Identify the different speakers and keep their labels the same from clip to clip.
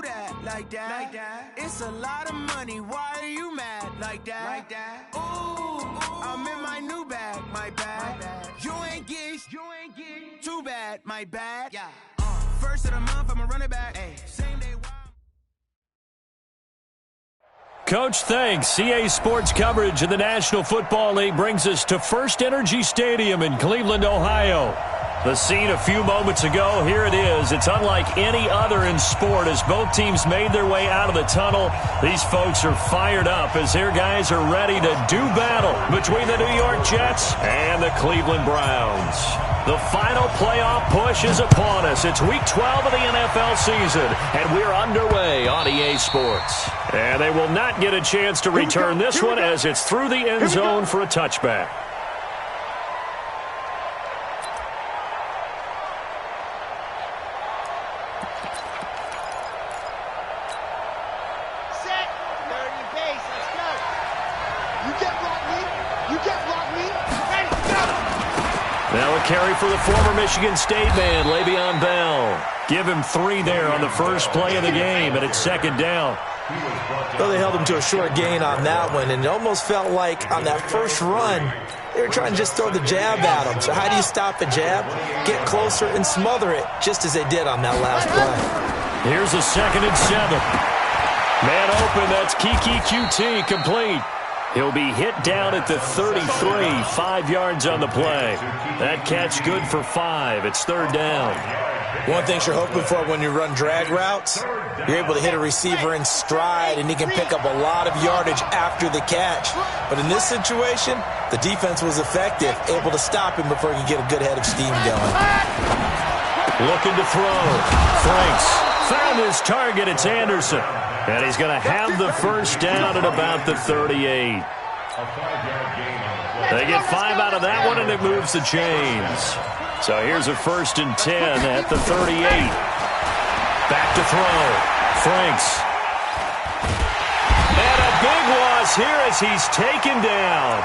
Speaker 1: do that like that? It's a lot of money. Why are you mad like that? Ooh, I'm in my new bag, my bad. You ain't get too bad, my bad. Yeah. First of the month, I'ma run it back. Same day.
Speaker 2: Coach, thanks. CA Sports coverage of the National Football League brings us to First Energy Stadium in Cleveland, Ohio. The scene a few moments ago, here it is. It's unlike any other in sport as both teams made their way out of the tunnel. These folks are fired up as their guys are ready to do battle between the New York Jets and the Cleveland Browns. The final playoff push is upon us. It's Week 12 of the NFL season, and we're underway on EA Sports. And they will not get a chance to return this one as it's through the end zone for a touchback. Now a carry for the former Michigan State man, Le'Veon Bell. Give him 3 there on the first play of the game, and it's second down.
Speaker 3: Well, they held him to a short gain on that one, and it almost felt like on that first run, they were trying to just throw the jab at him. So how do you stop a jab? Get closer and smother it, just as they did on that last play.
Speaker 2: Here's a 2nd and 7. Man open, that's Kiki QT, complete. He'll be hit down at the 33, 5 yards on the play. That catch good for 5. It's third down.
Speaker 3: One thing you're hoping for when you run drag routes, you're able to hit a receiver in stride, and he can pick up a lot of yardage after the catch. But in this situation, the defense was effective, able to stop him before he could get a good head of steam going.
Speaker 2: Looking to throw. Franks found his target. It's Anderson. And he's going to have the first down at about the 38. They get 5 out of that one, and it moves the chains. So here's a 1st and 10 at the 38. Back to throw. Franks. And a big loss here as he's taken down.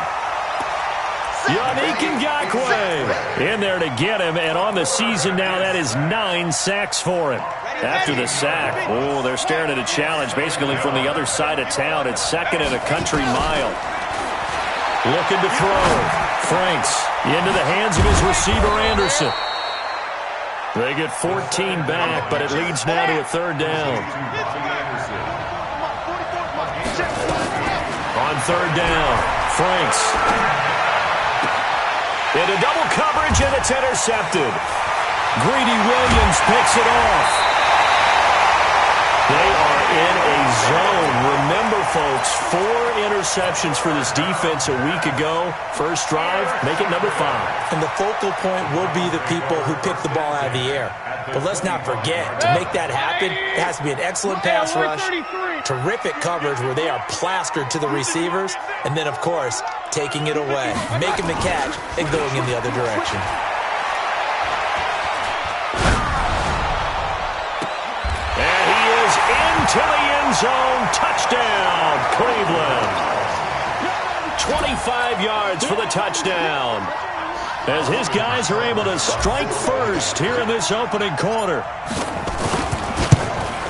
Speaker 2: Yannick Ngakoue in there to get him, and on the season now, that is 9 sacks for him. After the sack, they're staring at a challenge basically from the other side of town. It's 2nd and a country mile. Looking to throw. Franks into the hands of his receiver, Anderson. They get 14 back, but it leads now to a 3rd down. On 3rd down, Franks. Into double coverage, and it's intercepted. Greedy Williams picks it off. They are in a zone. Remember, folks, 4 interceptions for this defense a week ago. First drive, make it number 5.
Speaker 3: And the focal point will be the people who pick the ball out of the air. But let's not forget, to make that happen, it has to be an excellent pass rush, terrific coverage where they are plastered to the receivers, and then, of course, taking it away, making the catch, and going in the other direction.
Speaker 2: To the end zone, touchdown, Cleveland. 25 yards for the touchdown as his guys are able to strike first here in this opening quarter.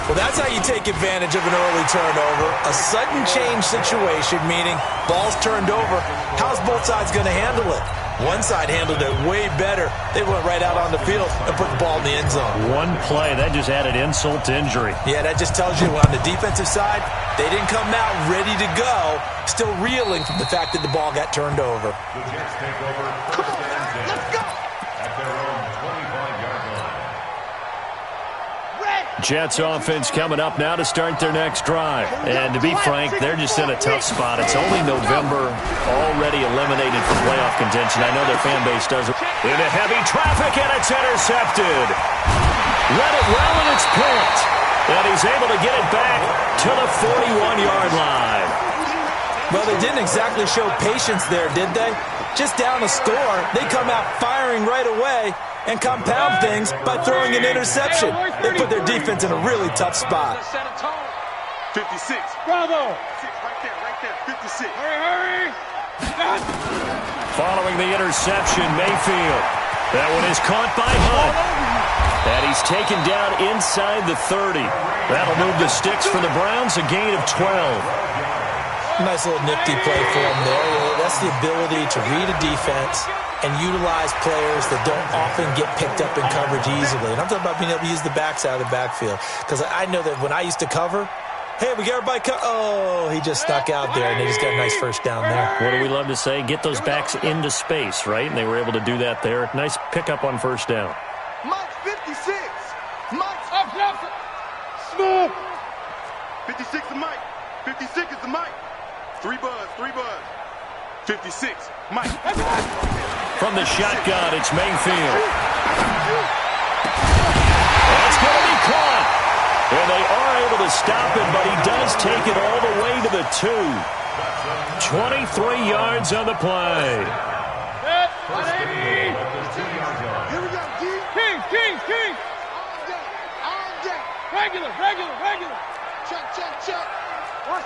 Speaker 3: Well, that's how you take advantage of an early turnover. A sudden change situation, meaning ball's turned over. How's both sides going to handle it? One side handled it way better. They went right out on the field and put the ball in the end zone.
Speaker 2: One play, that just added insult to injury.
Speaker 3: Yeah, that just tells you on the defensive side, they didn't come out ready to go, still reeling from the fact that the ball got turned over.
Speaker 4: The Jets take over. Come on, let's go! At their own 25-yard line.
Speaker 2: Jets offense coming up now to start their next drive. And to be frank, they're just in a tough spot. It's only November, already eliminated from playoff contention. I know their fan base doesn't. Into heavy traffic, and it's intercepted. Read it well, and it's picked. And he's able to get it back to the 41-yard line.
Speaker 3: Well, they didn't exactly show patience there, did they? Just down a score, they come out firing right away and compound things by throwing an interception. They put their defense in a really tough spot.
Speaker 4: 56.
Speaker 5: Bravo.
Speaker 4: Right there, 56.
Speaker 5: Hurry.
Speaker 2: Following the interception, Mayfield. That one is caught by Hunt. And he's taken down inside the 30. That'll move the sticks for the Browns, a gain of 12.
Speaker 3: Nice little nifty play for him there. That's the ability to read a defense and utilize players that don't often get picked up in coverage easily. And I'm talking about being able to use the backs out of the backfield. Because I know that when I used to cover, hey, we got everybody oh, he just stuck out there, and they just got a nice first down there.
Speaker 2: What do we love to say? Get those backs into space, right? And they were able to do that there. Nice pickup on first down.
Speaker 1: Mike 56. Mike up. Smooth. 56 is Mike. 56 is the Mike. 3 buzz. 56. Mike.
Speaker 2: From the shotgun, it's Mayfield. That's going to be caught. And they are able to stop him, but he does take it all the way to the 2. 23 yards on the play.
Speaker 1: Here we go, G. King. All day. Regular. Check.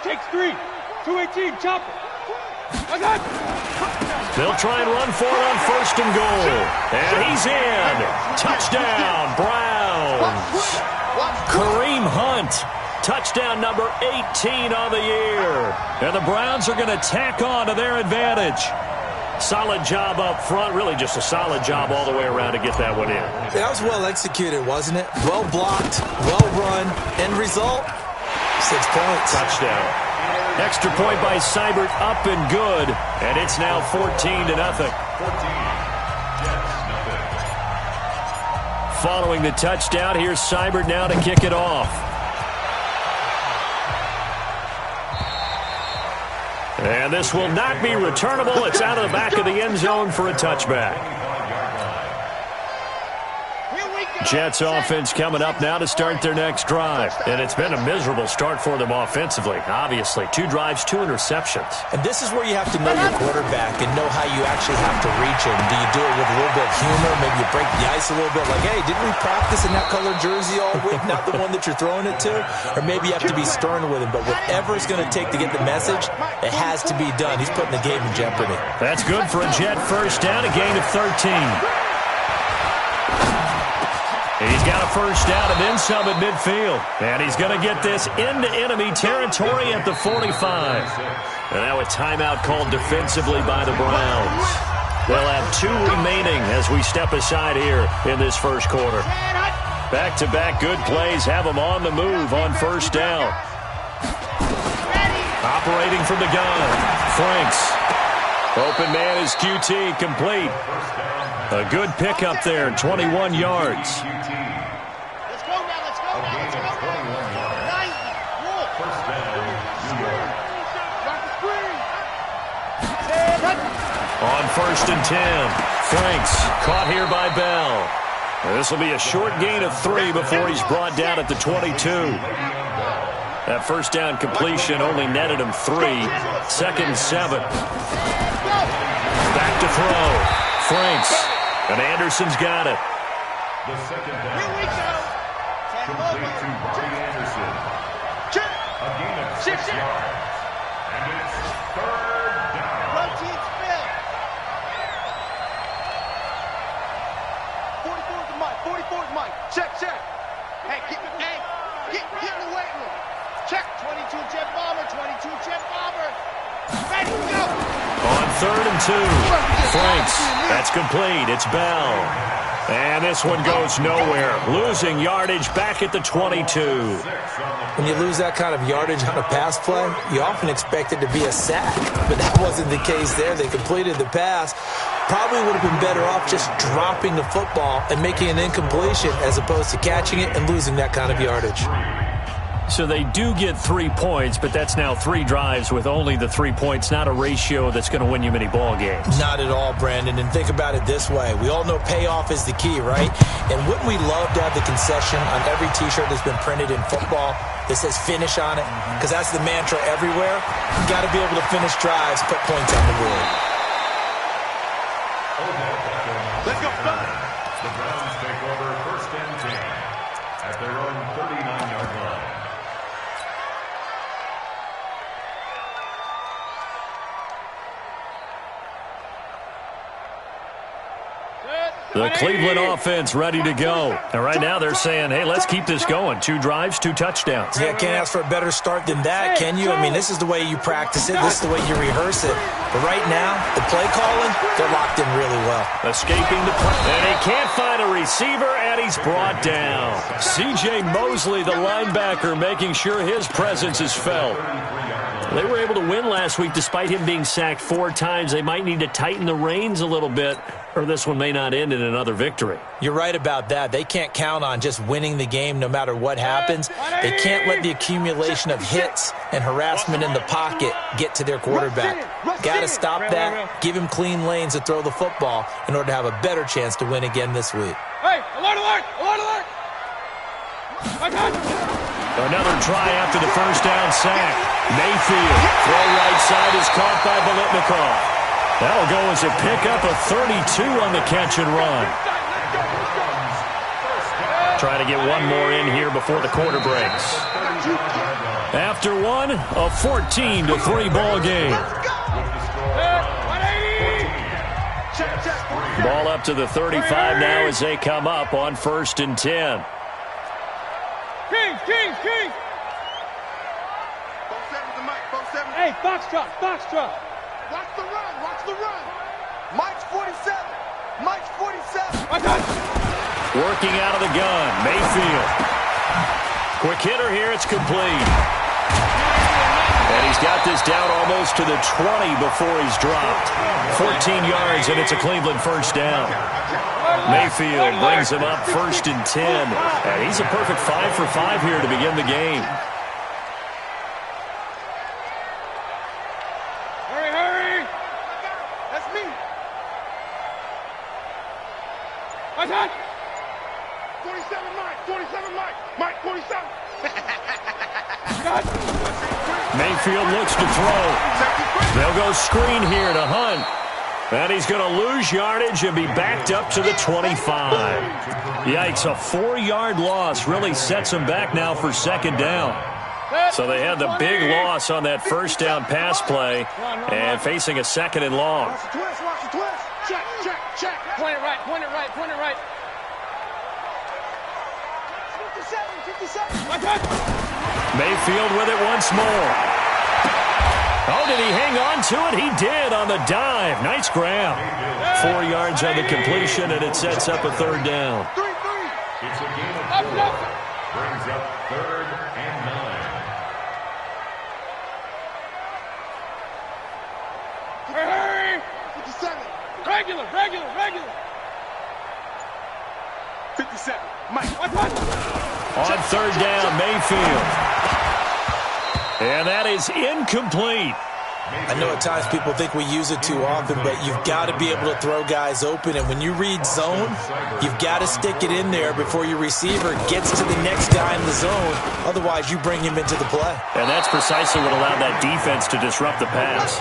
Speaker 1: Takes 3. 218, chop it.
Speaker 2: They'll try and run for it on first and goal. And he's in. Touchdown, Browns. Kareem Hunt. Touchdown number 18 on the year. And the Browns are going to tack on to their advantage. Solid job up front. Really just a solid job all the way around to get that one in.
Speaker 3: That was well executed, wasn't it? Well blocked, well run. End result, 6 points.
Speaker 2: Touchdown. Extra point by Seibert, up and good. And it's now 14-0. Following the touchdown, here's Seibert now to kick it off. And this will not be returnable. It's out of the back of the end zone for a touchback. Jets offense coming up now to start their next drive. And it's been a miserable start for them offensively, obviously. 2 drives, 2 interceptions.
Speaker 3: And this is where you have to know your quarterback and know how you actually have to reach him. Do you do it with a little bit of humor? Maybe you break the ice a little bit. Like, hey, didn't we practice in that colored jersey all week? Not the one that you're throwing it to? Or maybe you have to be stern with him. But whatever it's going to take to get the message, it has to be done. He's putting the game in jeopardy.
Speaker 2: That's good for a Jet first down, a gain of 13. He's got a first down and then some at midfield. And he's going to get this into enemy territory at the 45. And now a timeout called defensively by the Browns. They'll have 2 remaining as we step aside here in this first quarter. Back-to-back good plays have them on the move on first down. Operating from the gun, Franks. Open man is QT, complete. A good pickup there, 21 yards.
Speaker 5: Let's go now. Nice.
Speaker 2: On first and 10, Franks caught here by Bell. This will be a short gain of 3 before he's brought down at the 22. That first down completion only netted him 3. 2nd and 7. Back to throw. Franks. And Anderson's got it.
Speaker 4: The second down. Here we go. Complete to Bobby Anderson. A gain of 6 yards. And it's 3rd down.
Speaker 5: Routine spin. 44 is Mike. 44 is Mike. Check. Hey, get in the weight room. Check. 22 jet bomber. 22 jet bomber. Ready to go.
Speaker 2: On 3rd and 2, Franks. That's complete. It's Bell. And this one goes nowhere. Losing yardage back at the 22.
Speaker 3: When you lose that kind of yardage on a pass play, you often expect it to be a sack. But that wasn't the case there. They completed the pass. Probably would have been better off just dropping the football and making an incompletion as opposed to catching it and losing that kind of yardage.
Speaker 2: So they do get 3 points, but that's now 3 drives with only the 3 points, not a ratio that's going to win you many ball games.
Speaker 3: Not at all, Brandon. And think about it this way. We all know payoff is the key, right? And wouldn't we love to have the concession on every T-shirt that's been printed in football that says finish on it? Because that's the mantra everywhere. You got to be able to finish drives, put points on the board.
Speaker 1: Let's go.
Speaker 4: The Browns take over 1st and 10 at their own 39-yard line.
Speaker 2: The Cleveland offense ready to go. And right now they're saying, hey, let's keep this going. 2 drives, 2 touchdowns.
Speaker 3: Yeah, can't ask for a better start than that, can you? I mean, this is the way you practice it. This is the way you rehearse it. But right now, the play calling, they're locked in really well.
Speaker 2: Escaping the play. And he can't find a receiver, and he's brought down. C.J. Mosley, the linebacker, making sure his presence is felt. They were able to win last week despite him being sacked 4 times. They might need to tighten the reins a little bit, or this one may not end in another victory.
Speaker 3: You're right about that. They can't count on just winning the game no matter what happens. They can't let the accumulation of hits and harassment in the pocket get to their quarterback. Got to stop that, give him clean lanes to throw the football in order to have a better chance to win again this week.
Speaker 5: Hey, alert, alert, alert, alert!
Speaker 2: Another try after the first down sack. Mayfield, throw right side is caught by Bolitnikov. That'll go as a pickup of 32 on the catch and run. Trying to get one more in here before the quarter breaks. After one, a 14-3 ball game. Ball up to the 35 now as they come up on 1st and 10.
Speaker 5: Kings! Hey, Foxtrot! Watch the run! Mike's 47!
Speaker 2: Working out of the gun, Mayfield. Quick hitter here, it's complete. And he's got this down almost to the 20 before he's dropped. 14 yards, and it's a Cleveland first down. Mayfield brings him up 1st and 10. And he's a perfect 5 for 5 here to begin the game.
Speaker 5: Hurry! That's me! What's that? 47 Mike! 47!
Speaker 2: Mayfield looks to throw. They'll go screen here to Hunt. And he's going to lose yardage and be backed up to the 25. Yikes, a 4-yard loss really sets him back now for 2nd down. So they had the big loss on that first down pass play and facing a 2nd and long.
Speaker 5: Watch the twist. Check. Point it right. 57.
Speaker 2: Mayfield with it once more. Oh, did he hang on to it? He did on the dive. Nice grab. 4 yards on the completion, and it sets up a 3rd down.
Speaker 5: 3.
Speaker 4: It's a game of 4. Brings up 3rd and 9.
Speaker 5: Hurry! 57. Regular. 57. Mike.
Speaker 2: On 3rd down, Mayfield. And that is incomplete.
Speaker 3: I know at times people think we use it too often, but you've got to be able to throw guys open. And when you read zone, you've got to stick it in there before your receiver gets to the next guy in the zone. Otherwise, you bring him into the play.
Speaker 2: And that's precisely what allowed that defense to disrupt the pass.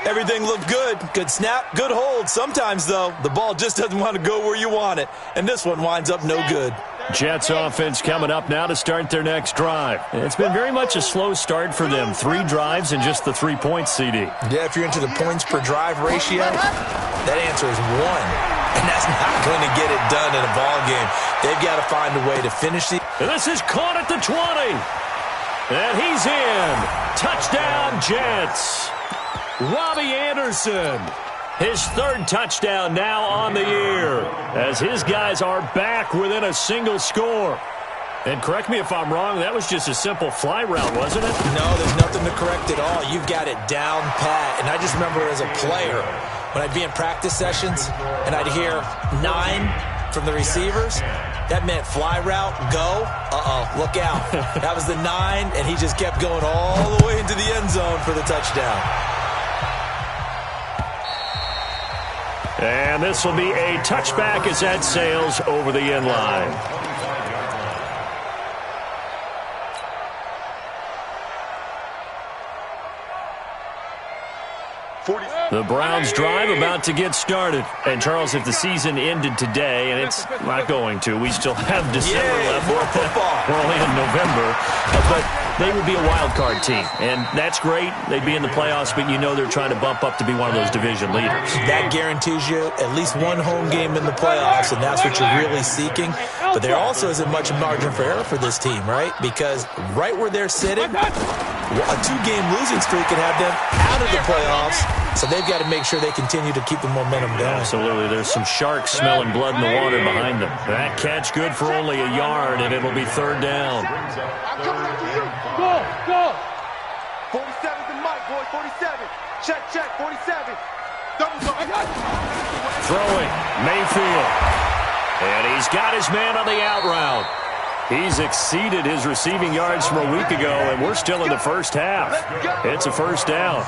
Speaker 3: Everything looked good. Good snap, good hold. Sometimes, though, the ball just doesn't want to go where you want it. And this one winds up no good.
Speaker 2: Jets offense coming up now to start their next drive. It's been very much a slow start for them. 3 drives and just the 3 points, CD.
Speaker 3: Yeah, if you're into the points per drive ratio, that answer is 1. And that's not going to get it done in a ball game. They've got to find a way to finish it.
Speaker 2: And this is caught at the 20. And he's in. Touchdown, Jets. Robbie Anderson. His 3rd touchdown now on the year as his guys are back within a single score. And correct me if I'm wrong, that was just a simple fly route, wasn't it?
Speaker 3: No, there's nothing to correct at all. You've got it down pat. And I just remember as a player, when I'd be in practice sessions and I'd hear 9 from the receivers, that meant fly route, go, look out. That was the 9, and he just kept going all the way into the end zone for the touchdown.
Speaker 2: And this will be a touchback as that sails over the end line. The Browns drive about to get started. And, Charles, if the season ended today, and it's not going to, we still have December left.
Speaker 3: More football.
Speaker 2: We're only in November. But they would be a wild card team. And that's great. They'd be in the playoffs, but you know they're trying to bump up to be one of those division leaders.
Speaker 3: That guarantees you at least one home game in the playoffs, and that's what you're really seeking. But there also isn't much margin for error for this team, right? Because right where they're sitting, a 2-game losing streak could have them out of the playoffs. So they've got to make sure they continue to keep the momentum going.
Speaker 2: Absolutely. There's some sharks smelling blood in the water behind them. That catch good for only a yard, and it'll be 3rd down.
Speaker 5: I'm coming after you. Go. 47's the mic, boy. 47. Check. 47. Double. I got it.
Speaker 2: Throwing. Mayfield. And he's got his man on the out route. He's exceeded his receiving yards from a week ago, and we're still in the first half. It's a 1st down.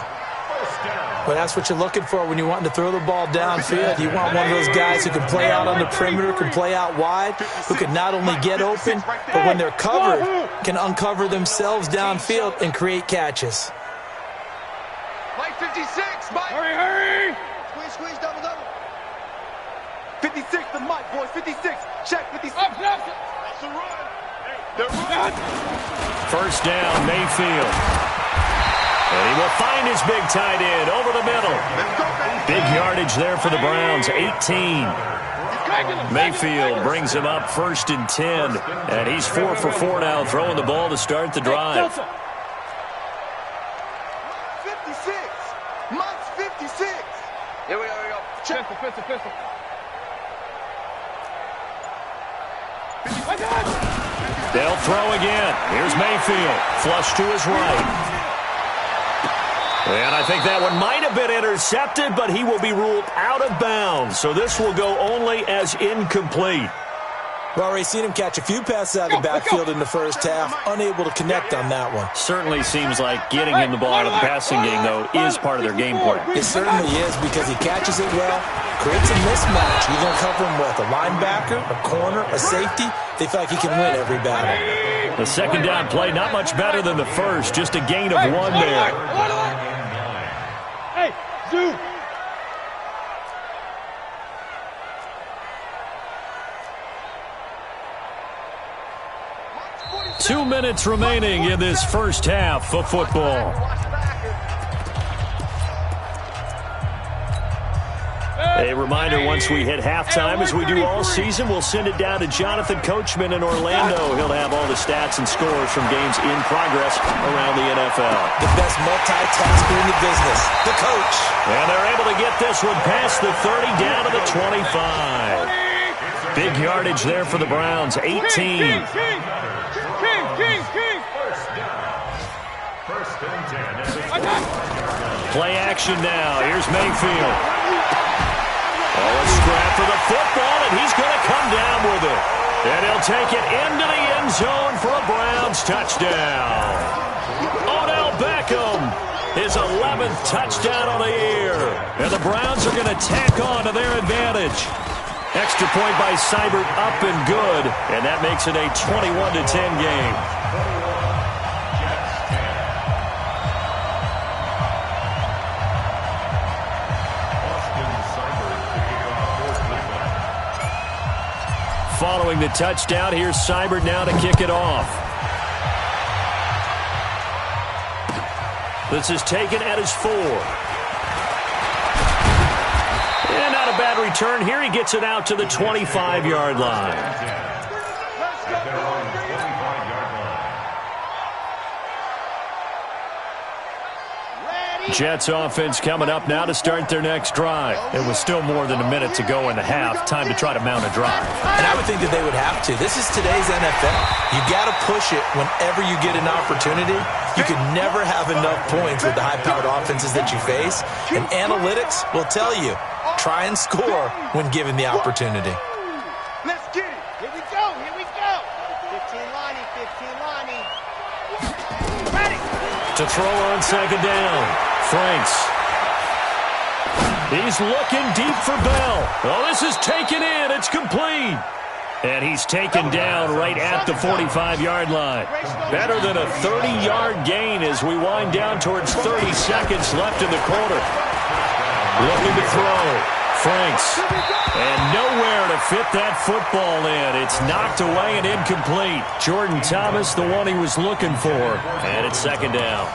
Speaker 3: Well, that's what you're looking for when you're wanting to throw the ball downfield. You want one of those guys who can play out on the perimeter, can play out wide, who can not only get open, but when they're covered, can uncover themselves downfield and create catches.
Speaker 5: Mike 56, Mike.
Speaker 6: Hurry.
Speaker 5: Squeeze, double. 56, the mic, boys. 56. Check, 56.
Speaker 6: Up.
Speaker 5: That's a run. They're running.
Speaker 2: 1st down, Mayfield. And he will find his big tight end over the middle. Big yardage there for the Browns, 18. Mayfield brings him up 1st and 10. And he's 4 for 4 now, throwing the ball to start the drive.
Speaker 5: 56. Mike's 56. Here we go. Check.
Speaker 6: Pistol.
Speaker 2: They'll throw again. Here's Mayfield. Flush to his right. And I think that one might have been intercepted, but he will be ruled out of bounds. So this will go only as incomplete.
Speaker 3: We've already seen him catch a few passes out of the backfield in the first half, unable to connect on that one.
Speaker 2: Certainly seems like getting him the ball out of the passing game, though, is part of their game plan.
Speaker 3: It certainly is, because he catches it well, creates a mismatch. You're going to cover him with a linebacker, a corner, a safety. They feel like he can win every battle.
Speaker 2: The 2nd down play, not much better than the first, just a gain of 1 there.
Speaker 6: Hey, Zoo.
Speaker 2: 2 minutes remaining in this first half of football. A reminder, once we hit halftime, as we do all season, we'll send it down to Jonathan Coachman in Orlando. He'll have all the stats and scores from games in progress around the NFL.
Speaker 3: The best multitasker in the business, the coach.
Speaker 2: And they're able to get this one past the 30 down to the 25. Big yardage there for the Browns, 18.
Speaker 6: King.
Speaker 2: Play action now. Here's Mayfield. Oh, a scrap for the football, and he's going to come down with it. And he'll take it into the end zone for a Browns touchdown. Odell Beckham, his 11th touchdown of the year. And the Browns are going to tack on to their advantage. Extra point by Seibert, up and good. And that makes it a 21-10 game. Following the touchdown, here's Seibert now to kick it off. This is taken at his 4. And not a bad return here. He gets it out to the 25-yard line. Jets offense coming up now to start their next drive. It was still more than a minute to go in the half. Time to try to mount a drive.
Speaker 3: And I would think that they would have to. This is today's NFL. You got to push it whenever you get an opportunity. You can never have enough points with the high-powered offenses that you face. And analytics will tell you, try and score when given the opportunity.
Speaker 5: Let's get it. Here we go. 15 Lonnie. Ready.
Speaker 2: To throw on 2nd down. Franks. He's looking deep for Bell. Oh, this is taken in. It's complete. And he's taken down right at the 45-yard line. Better than a 30-yard gain as we wind down towards 30 seconds left in the quarter. Looking to throw. Franks. And nowhere to fit that football in. It's knocked away and incomplete. Jordan Thomas, the one he was looking for. And it's second down.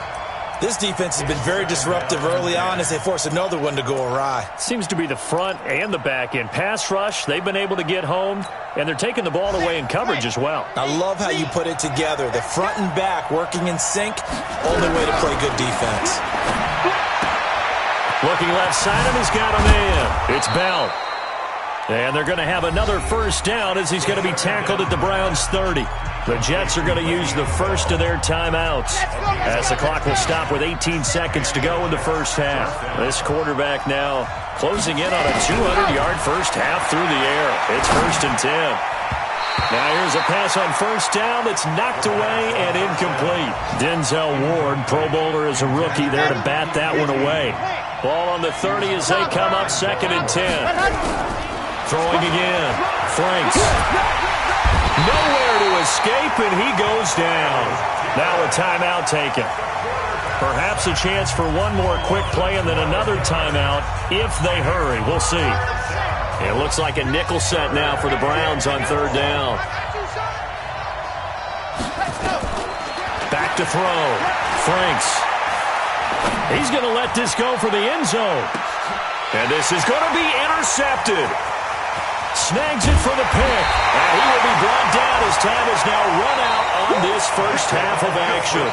Speaker 3: This defense has been very disruptive early on as they force another one to go awry.
Speaker 2: Seems to be the front and the back end. Pass rush, they've been able to get home, and they're taking the ball away in coverage as well.
Speaker 3: I love how you put it together. The front and back working in sync, only way to play good defense.
Speaker 2: Looking left side, and he's got a man. It's Bell. And they're going to have another first down as he's going to be tackled at the Browns' 30. The Jets are going to use the first of their timeouts as the clock will stop with 18 seconds to go in the first half. This quarterback now closing in on a 200-yard first half through the air. It's 1st and 10. Now here's a pass on first down that's knocked away and incomplete. Denzel Ward, Pro Bowler as a rookie, there to bat that one away. Ball on the 30 as they come up 2nd and 10. Throwing again. Franks. Nowhere to escape, and he goes down. Now a timeout taken. Perhaps a chance for one more quick play and then another timeout if they hurry. We'll see. It looks like a nickel set now for the Browns on 3rd down. Back to throw. Franks. He's going to let this go for the end zone. And this is going to be intercepted. Snags it for the pick. And he will be brought down as time is now run out on this first half of action.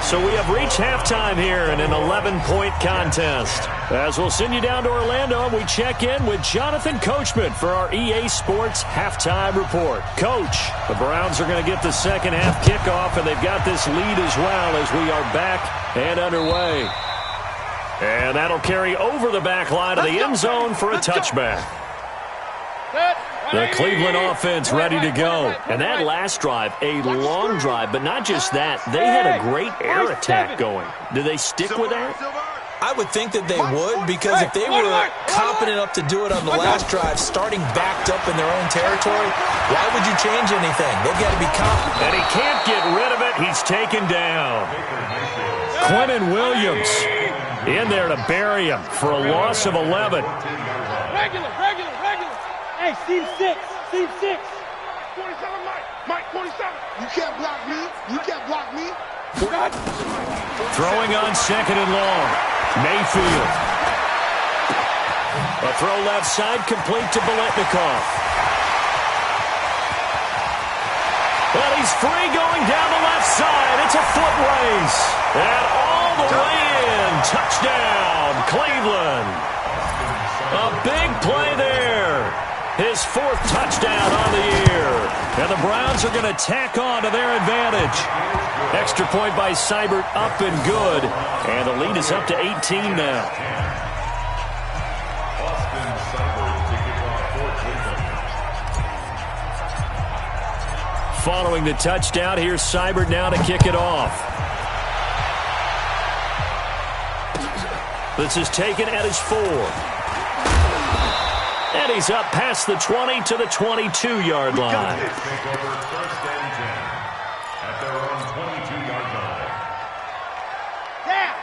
Speaker 2: So we have reached halftime here in an 11-point contest. As we'll send you down to Orlando, and we check in with Jonathan Coachman for our EA Sports Halftime Report. Coach, the Browns are going to get the second half kickoff, and they've got this lead as well as we are back and underway. And that'll carry over the back line of the end zone for a touchback. The Cleveland offense ready to go. And that last drive, a long drive, but not just that. They had a great air attack going. Do they stick with that?
Speaker 3: I would think that they would, because if they were confident enough to do it on the last drive, starting backed up in their own territory, why would you change anything? They've got to be confident.
Speaker 2: And he can't get rid of it. He's taken down. Quentin Williams in there to bury him for a loss of 11.
Speaker 5: Regular. Hey, Steve 6. 47, Mike, 47. You can't block me.
Speaker 2: Throwing on 2nd and long. Mayfield. A throw left side complete to Biletnikoff. Well, he's free going down the left side. It's a foot race. And all the way in. Touchdown, Cleveland. A big play there. His 4th touchdown on the year. And the Browns are going to tack on to their advantage. Extra point by Seibert up and good. And the lead is up to 18 now. Following the touchdown, here's Seibert now to kick it off. This is taken at his 4. And he's up past the 20 to the 22-yard line.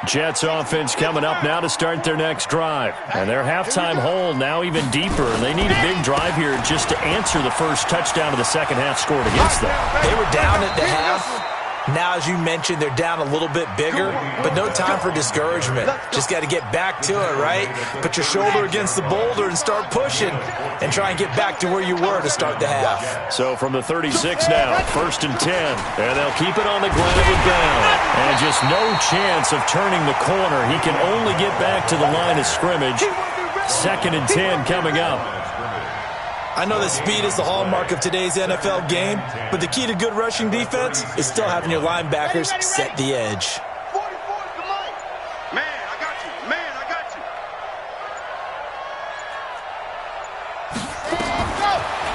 Speaker 2: Jets offense coming up now to start their next drive. And their halftime hole now even deeper. And they need a big drive here just to answer the first touchdown of the second half scored against them.
Speaker 3: They were down at the half. Now, as you mentioned, they're down a little bit bigger, but no time for discouragement. Just got to get back to it, right? Put your shoulder against the boulder and start pushing and try and get back to where you were to start the half.
Speaker 2: So from the 36 now, 1st and 10. And they'll keep it on the ground with Bell. And just no chance of turning the corner. He can only get back to the line of scrimmage. 2nd and 10 coming up.
Speaker 3: I know that speed is the hallmark of today's NFL game, but the key to good rushing defense is still having your linebackers set the edge.
Speaker 5: Man, I got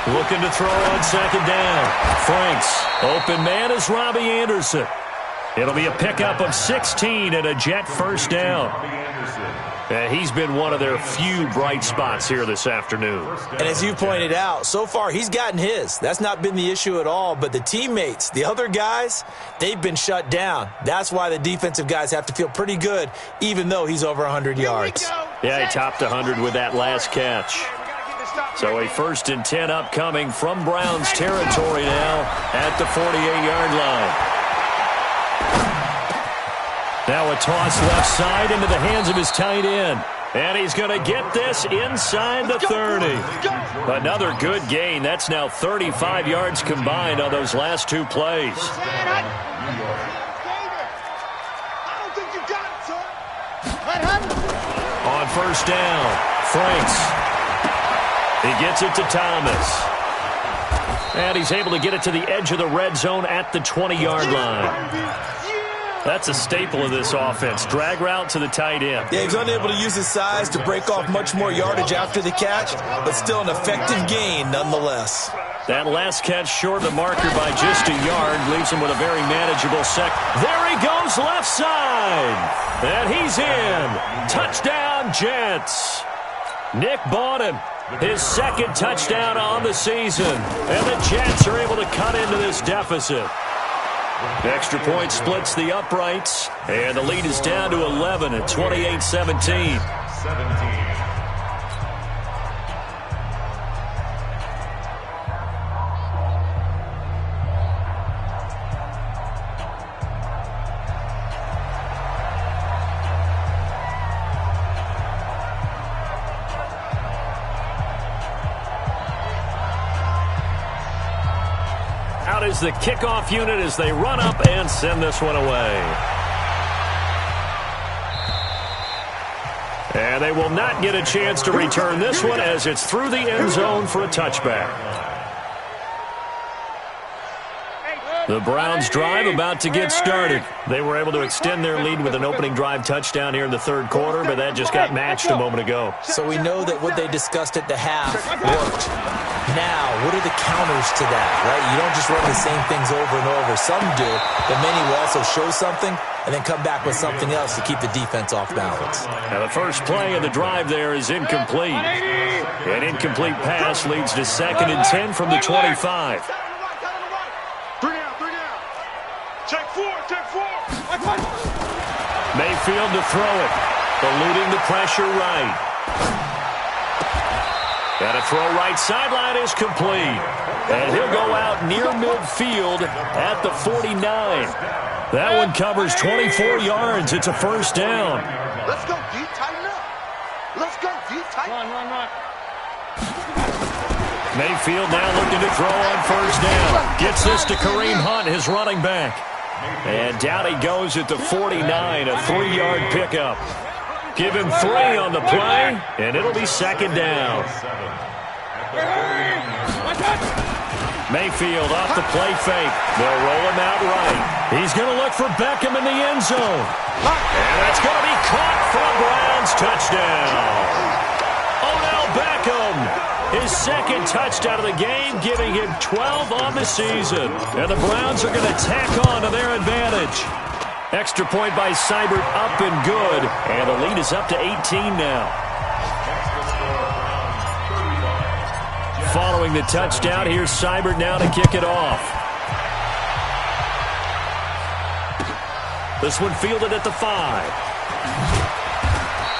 Speaker 5: you.
Speaker 2: Looking to throw on 2nd down. Franks. Open man is Robbie Anderson. It'll be a pickup of 16 and a Jet first down. He's been one of their few bright spots here this afternoon.
Speaker 3: And as you pointed out, so far he's gotten his. That's not been the issue at all. But the teammates, the other guys, they've been shut down. That's why the defensive guys have to feel pretty good, even though he's over 100 yards.
Speaker 5: Here we go.
Speaker 2: Yeah, he topped 100 with that last catch. So a 1st and 10 upcoming from Browns territory now at the 48-yard line. Now a toss left side into the hands of his tight end. And he's going to get this inside the 30. Another good gain. That's now 35 yards combined on those last 2 plays. On 1st down, Franks. He gets it to Thomas. And he's able to get it to the edge of the red zone at the 20-yard line. That's a staple of this offense. Drag route to the tight end.
Speaker 3: Yeah, he's unable to use his size to break off much more yardage after the catch, but still an effective gain nonetheless.
Speaker 2: That last catch short of the marker by just a yard leaves him with a very manageable sec. There he goes left side. And he's in. Touchdown, Jets. Nick bought him. His 2nd touchdown on the season. And the Jets are able to cut into this deficit. Extra point splits the uprights, and the lead is down to 11 at 28-17. Out is the kickoff unit as they run up and send this one away. And they will not get a chance to return this one as it's through the end zone for a touchback. The Browns drive about to get started. They were able to extend their lead with an opening drive touchdown here in the 3rd quarter, but that just got matched a moment ago.
Speaker 3: So we know that what they discussed at the half worked. Now, what are the counters to that, right? You don't just run the same things over and over. Some do, but many will also show something and then come back with something else to keep the defense off balance.
Speaker 2: Now the first play of the drive there is incomplete. An incomplete pass leads to 2nd and 10 from the 25. Mayfield to throw it. Eluding the pressure right. And a throw right sideline is complete. And he'll go out near midfield at the 49. That one covers 24 yards. It's a 1st down.
Speaker 5: Let's go deep, tighten up. Let's go deep, tighten up. Run.
Speaker 2: Mayfield now looking to throw on 1st down. Gets this to Kareem Hunt, his running back. And down he goes at the 49, a 3-yard pickup. Give him 3 on the play, and it'll be 2nd down. Mayfield off the play fake. They'll roll him out right. He's going to look for Beckham in the end zone. And that's going to be caught for a Browns touchdown. Odell Beckham. His 2nd touchdown of the game, giving him 12 on the season. And the Browns are going to tack on to their advantage. Extra point by Seibert, up and good. And the lead is up to 18 now. Following the touchdown, here's Seibert now to kick it off. This one fielded at the 5.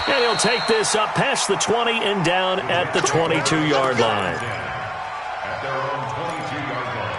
Speaker 2: And he'll take this up past the 20 and down at the 22-yard line.
Speaker 4: At their own 22-yard line.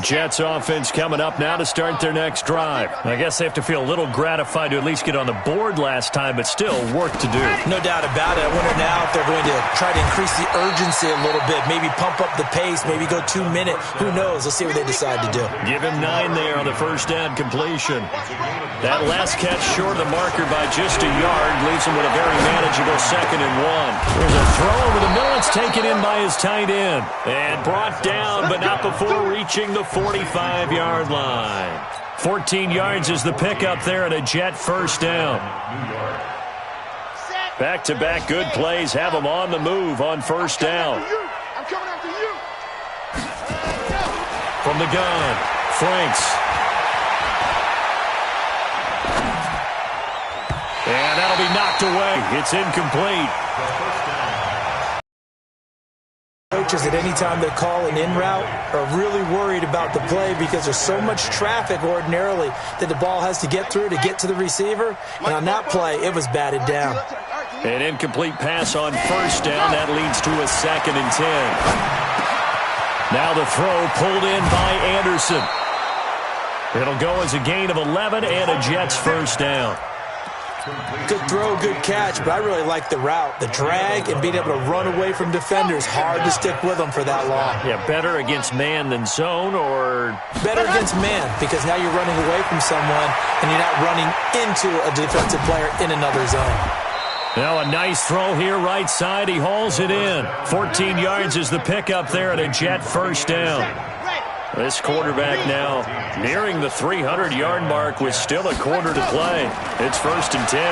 Speaker 2: Jets offense coming up now to start their next drive. I guess they have to feel a little gratified to at least get on the board last time, but still work to do.
Speaker 3: No doubt about it. I wonder now if they're going to try to increase the urgency a little bit, maybe pump up the pace, maybe go 2 minute. Who knows? Let's see what they decide to do.
Speaker 2: Give him 9 there on the 1st down completion. That last catch short of the marker by just a yard leaves him with a very manageable 2nd and 1. There's a throw over the middle. It's taken in by his tight end and brought down, but not before reaching the 45-yard line. 14 yards is the pickup there at a Jet 1st down. Back-to-back good plays have them on the move on 1st down.
Speaker 5: I'm coming after you.
Speaker 2: From the gun, Franks. And That'll be knocked away. It's incomplete.
Speaker 3: Coaches at any time they call an in route are really worried about the play because there's so much traffic ordinarily that the ball has to get through to get to the receiver. And on that play, it was batted down.
Speaker 2: An incomplete pass on first down. That leads to a 2nd and 10. Now the throw pulled in by Anderson. It'll go as a gain of 11 and a Jets first down.
Speaker 3: Good throw, good catch, but I really like the route. The drag and being able to run away from defenders. Hard to stick with them for that long.
Speaker 2: Yeah, better against man than zone, or?
Speaker 3: Better against man, because now you're running away from someone and you're not running into a defensive player in another zone.
Speaker 2: Now a nice throw here right side. He hauls it in. 14 yards is the pickup there at a Jet first down. This quarterback now nearing the 300-yard mark with still a quarter to play. It's 1st and 10.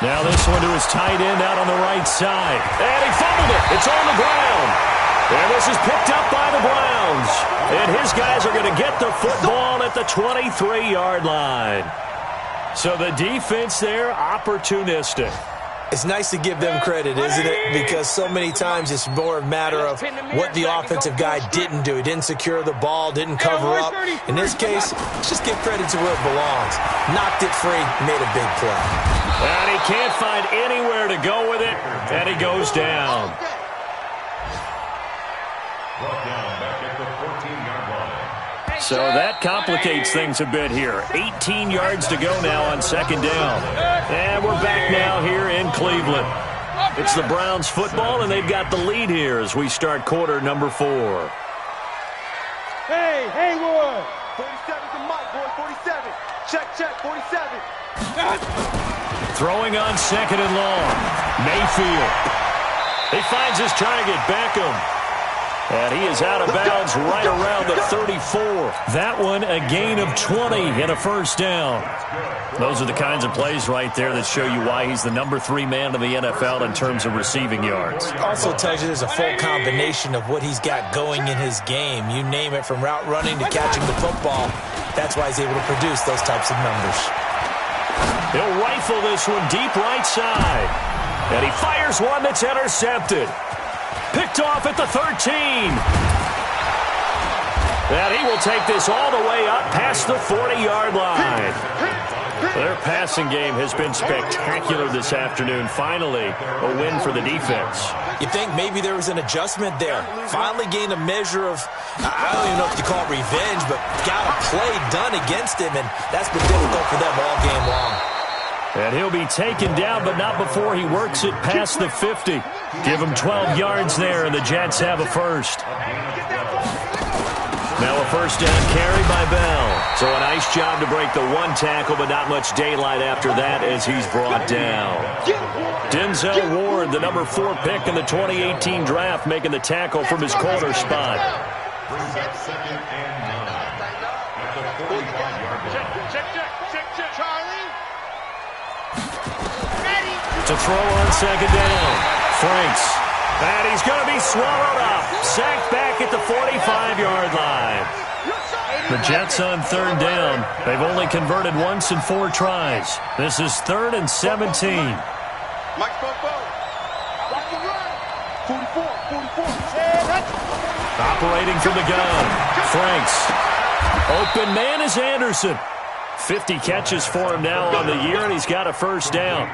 Speaker 2: Now this one to his tight end out on the right side. And he fumbled it. It's on the ground. And this is picked up by the Browns. And his guys are going to get the football at the 23-yard line. So the defense there, opportunistic.
Speaker 3: It's nice to give them credit, isn't it? Because so many times it's more a matter of what the offensive guy didn't do. He didn't secure the ball, didn't cover up. In this case, let's just give credit to where it belongs. Knocked it free, made a big play.
Speaker 2: And he can't find anywhere to go with it, and he goes down.
Speaker 4: Brought down back at the 14-yard line.
Speaker 2: So that complicates things a bit here. 18 yards to go now on 2nd down. And we're back now here in Cleveland. It's the Browns football, and they've got the lead here as we start quarter number 4.
Speaker 5: Hey, Haywood! 47's the mic, boy, 47. Check, 47.
Speaker 2: Throwing on 2nd and long. Mayfield. He finds his target, Beckham. And he is out of bounds right around the 34. That one a gain of 20 and a first down. Those are the kinds of plays right there that show you why he's the number 3 man in the NFL in terms of receiving yards.
Speaker 3: Also tells you there's a full combination of what he's got going in his game. You name it, from route running to catching the football. That's why he's able to produce those types of numbers.
Speaker 2: He'll rifle this one deep right side. And he fires one that's intercepted. Picked off at the 13. And he will take this all the way up past the 40-yard line. Their passing game has been spectacular this afternoon. Finally, a win for the defense.
Speaker 3: You think maybe there was an adjustment there. Finally gained a measure of, I don't even know if you call it revenge, but got a play done against him, and that's been difficult for them all game long.
Speaker 2: And he'll be taken down, but not before he works it past the 50. Give him 12 yards there, and the Jets have a first. Now a first down carry by Bell. So a nice job to break the 1 tackle, but not much daylight after that as he's brought down. Denzel Ward, the number 4 pick in the 2018 draft, making the tackle from his corner spot.
Speaker 4: Brings up 2nd and 9 at the 45-yard line.
Speaker 5: Check, Charlie.
Speaker 2: To throw on 2nd down. Franks. And he's going to be swallowed up. Sacked back at the 45-yard line. The Jets on 3rd down. They've only converted once in 4 tries. This is 3rd and 17.
Speaker 5: Mike Bobo. Watch the run. 44.
Speaker 2: Operating from the gun. Franks. Open man is Anderson. 50 catches for him now on the year, and he's got a first down.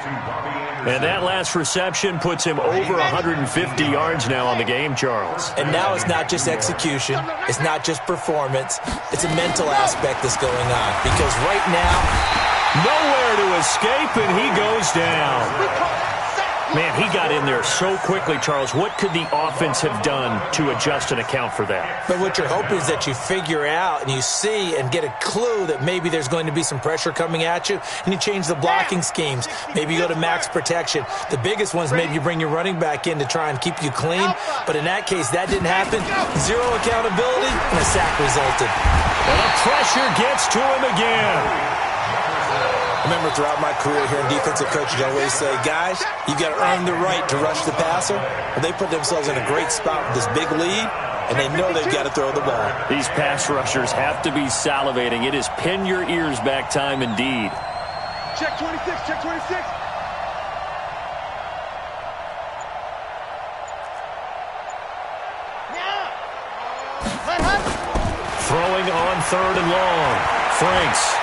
Speaker 2: And that last reception puts him over 150 yards now on the game, Charles.
Speaker 3: And now it's not just execution. It's not just performance. It's a mental aspect that's going on. Because right now,
Speaker 2: nowhere to escape, and he goes down. Man, he got in there so quickly, Charles. What could the offense have done to adjust and account for that?
Speaker 3: But what you're hoping is that you figure out and you see and get a clue that maybe there's going to be some pressure coming at you, and you change the blocking schemes. Maybe you go to max protection. The biggest ones, maybe you bring your running back in to try and keep you clean. But in that case, that didn't happen. Zero accountability, and a sack resulted.
Speaker 2: And the pressure gets to him again.
Speaker 3: I remember throughout my career here in defensive coaching, I always say, guys, you got to earn the right to rush the passer. Well, they put themselves in a great spot with this big lead, and they know they've got to throw the ball.
Speaker 2: These pass rushers have to be salivating. It is pin your ears back time indeed.
Speaker 5: Check 26, check 26.
Speaker 2: Throwing on 3rd and long. Franks.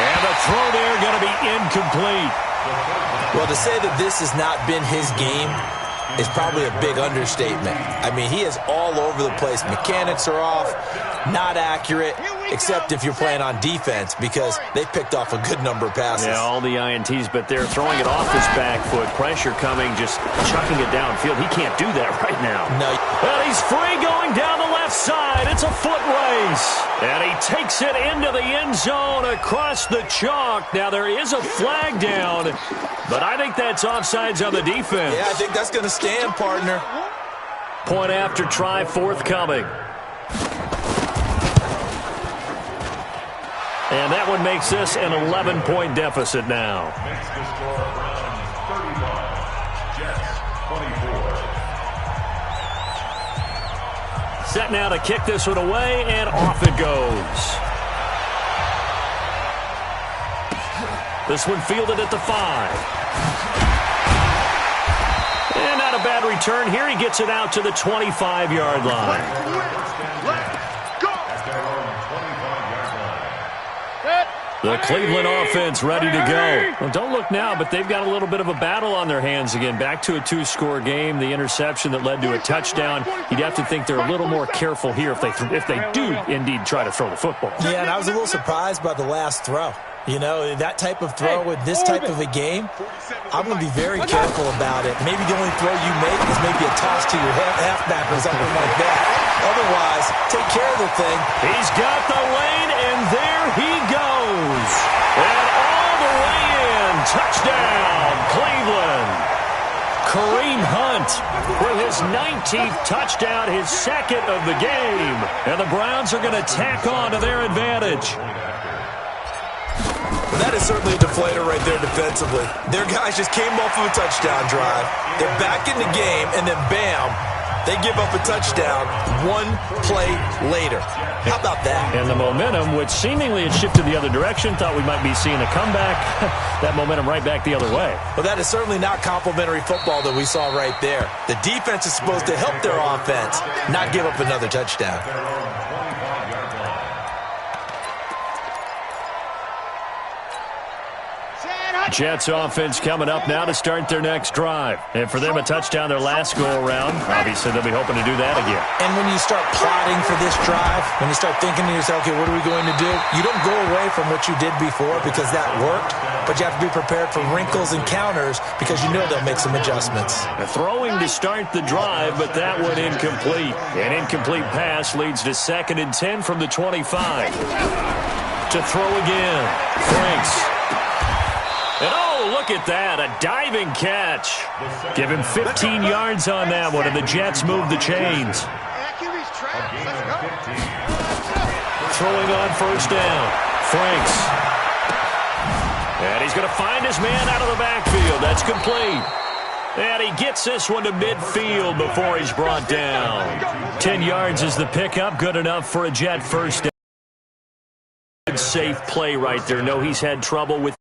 Speaker 2: And the throw there going to be incomplete.
Speaker 3: Well, to say that this has not been his game is probably a big understatement. I mean, he is all over the place. Mechanics are off, not accurate, except if you're playing on defense because they picked off a good number of passes.
Speaker 2: Yeah, all the INTs, but they're throwing it off his back foot. Pressure coming, just chucking it downfield. He can't do that right now.
Speaker 3: No.
Speaker 2: Well, he's free going down the left side. It's a foot race. And he takes it into the end zone across the chalk. Now, there is a flag down, but I think that's offsides on the defense.
Speaker 3: Yeah, I think that's going to stand, partner.
Speaker 2: Point after try forthcoming. And that one makes this an 11-point deficit now.
Speaker 4: Makes the score Browns 31, Jets 24.
Speaker 2: Set now to kick this one away, and off it goes. This one fielded at the 5. And not a bad return here. He gets it out to the 25-yard line. The Cleveland offense ready to go. Well, don't look now, but they've got a little bit of a battle on their hands again. Back to a 2-score game. The interception that led to a touchdown. You'd have to think they're a little more careful here if they do indeed try to throw the football.
Speaker 3: Yeah, and I was a little surprised by the last throw. You know, that type of throw with this type of a game, I'm going to be very careful about it. Maybe the only throw you make is maybe a toss to your halfback or something like that. Otherwise, take care of the thing.
Speaker 2: He's got the lane, and there he goes. And all the way in. Touchdown, Cleveland. Kareem Hunt with his 19th touchdown, his second of the game. And the Browns are going to tack on to their advantage.
Speaker 3: That is certainly a deflator right there defensively. Their guys just came off of a touchdown drive. They're back in the game, and then bam, they give up a touchdown one play later. How about that?
Speaker 2: And the momentum, which seemingly had shifted the other direction, thought we might be seeing a comeback. That momentum right back the other way.
Speaker 3: Well, that is certainly not complimentary football that we saw right there. The defense is supposed to help their offense, not give up another touchdown.
Speaker 2: Jets offense coming up now to start their next drive. And for them, a touchdown their last go-around. Obviously, they'll be hoping to do that again.
Speaker 3: And when you start plotting for this drive, when you start thinking to yourself, okay, what are we going to do? You don't go away from what you did before because that worked, but you have to be prepared for wrinkles and counters because you know they'll make some adjustments.
Speaker 2: Throwing to start the drive, but that one incomplete. An incomplete pass leads to 2nd and 10 from the 25. To throw again. Franks. And oh, look at that, a diving catch. Give him 15 yards on that one, and the Jets move the chains. Throwing on 1st down. Franks. And he's going to find his man out of the backfield. That's complete. And he gets this one to midfield before he's brought down. 10 yards is the pickup, good enough for a Jet 1st down. Safe play right there. No, he's had trouble with